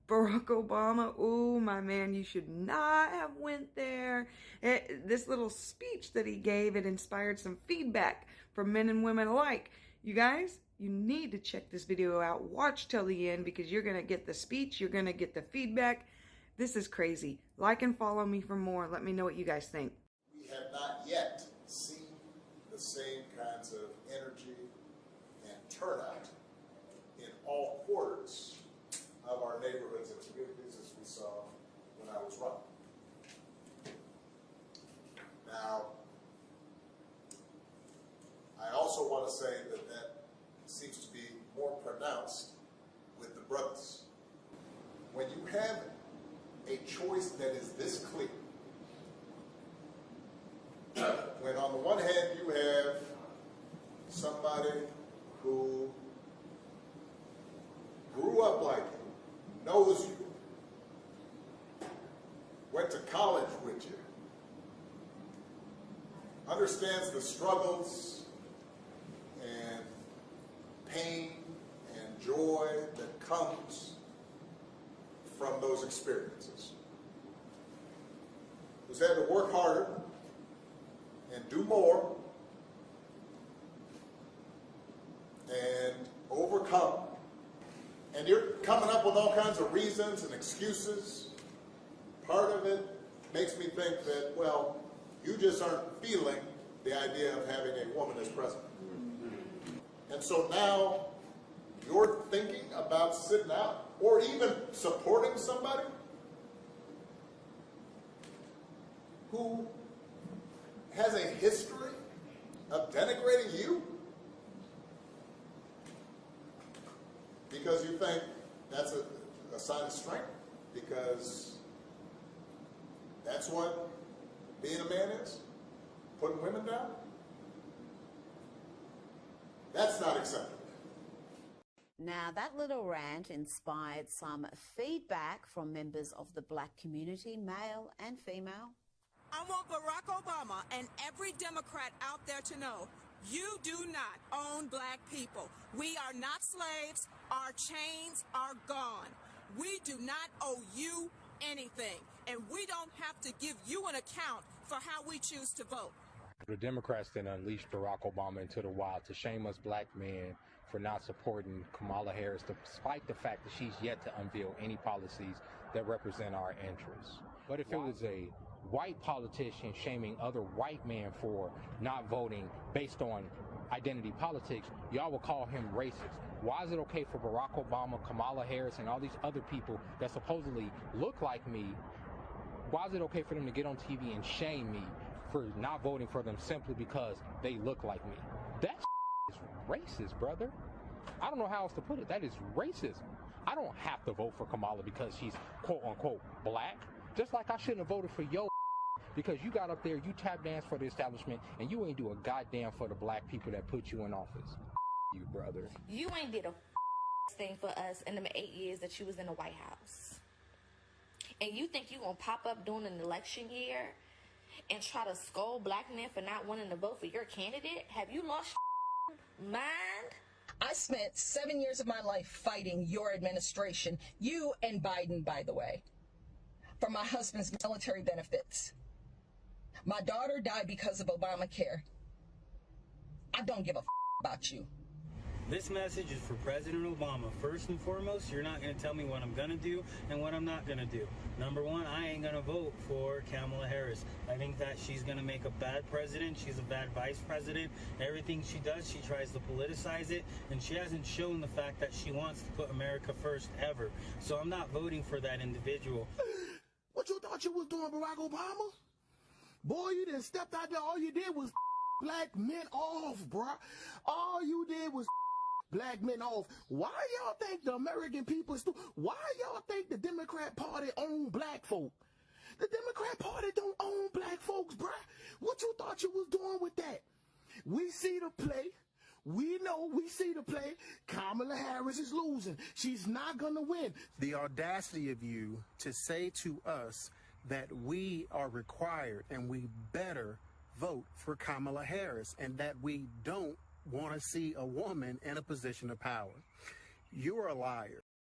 Barack Obama, ooh, my man, you should not have went there. This little speech that he gave, it inspired some feedback from men and women alike. You guys, you need to check this video out. Watch till the end because you're going to get the speech. You're going to get the feedback. This is crazy. Like and follow me for more. Let me know what you guys think. We have not yet seen the same kinds of energy and turnout in all quarters of our neighborhoods and communities as we saw when I was running. Now, I also want to say that that seems to be more pronounced with the brothers. When you have a choice that is this clear, when on the one hand you have somebody who grew up like you, knows you, went to college with you, understands the struggles and pain and joy that comes from those experiences, who's had to work harder and do more and overcome. And you're coming up with all kinds of reasons and excuses. Part of it makes me think that, well, you just aren't feeling the idea of having a woman as president. And so now you're thinking about sitting out or even supporting somebody who has a history of denigrating you because you think that's a sign of strength, because that's what being a man is, putting women down. That's not acceptable. Now, that little rant inspired some feedback from members of the black community, male and female. I want Barack Obama and every Democrat out there to know, you do not own black people. We are not slaves. Our chains are gone. We do not owe you anything, and we don't have to give you an account for how we choose to vote. The Democrats then unleashed Barack Obama into the wild to shame us black men for not supporting Kamala Harris, despite the fact that she's yet to unveil any policies that represent our interests. But if it was a white politician shaming other white men for not voting based on identity politics, y'all will call him racist. Why is it okay for Barack Obama, Kamala Harris, and all these other people that supposedly look like me, why is it okay for them to get on TV and shame me for not voting for them simply because they look like me? That is racist, brother. I don't know how else to put it. That is racism. I don't have to vote for Kamala because she's quote-unquote black. Just like I shouldn't have voted for yo because you got up there, you tap dance for the establishment, and you ain't do a goddamn for the black people that put you in office. You, brother. You ain't did a thing for us in the 8 years that you was in the White House. And you think you gonna pop up during an election year and try to scold black men for not wanting to vote for your candidate? Have you lost mind? I spent 7 years of my life fighting your administration, you and Biden, by the way, for my husband's military benefits. My daughter died because of Obamacare. I don't give a about you. This message is for President Obama. First and foremost, you're not going to tell me what I'm going to do and what I'm not going to do. Number one, I ain't going to vote for Kamala Harris. I think that she's going to make a bad president. She's a bad vice president. Everything she does, she tries to politicize it, and she hasn't shown the fact that she wants to put America first ever. So I'm not voting for that individual. What you thought you was doing, Barack Obama? Boy, you done stepped out there. All you did was black men off, bruh. All you did was black men off. Why y'all think the American people why y'all think the Democrat Party own black folk? The Democrat Party don't own black folks, bruh. What you thought you was doing with that? We see the play. We know, we see the play. Kamala Harris is losing. She's not going to win. The audacity of you to say to us that we are required and we better vote for Kamala Harris and that we don't want to see a woman in a position of power. You're a liar.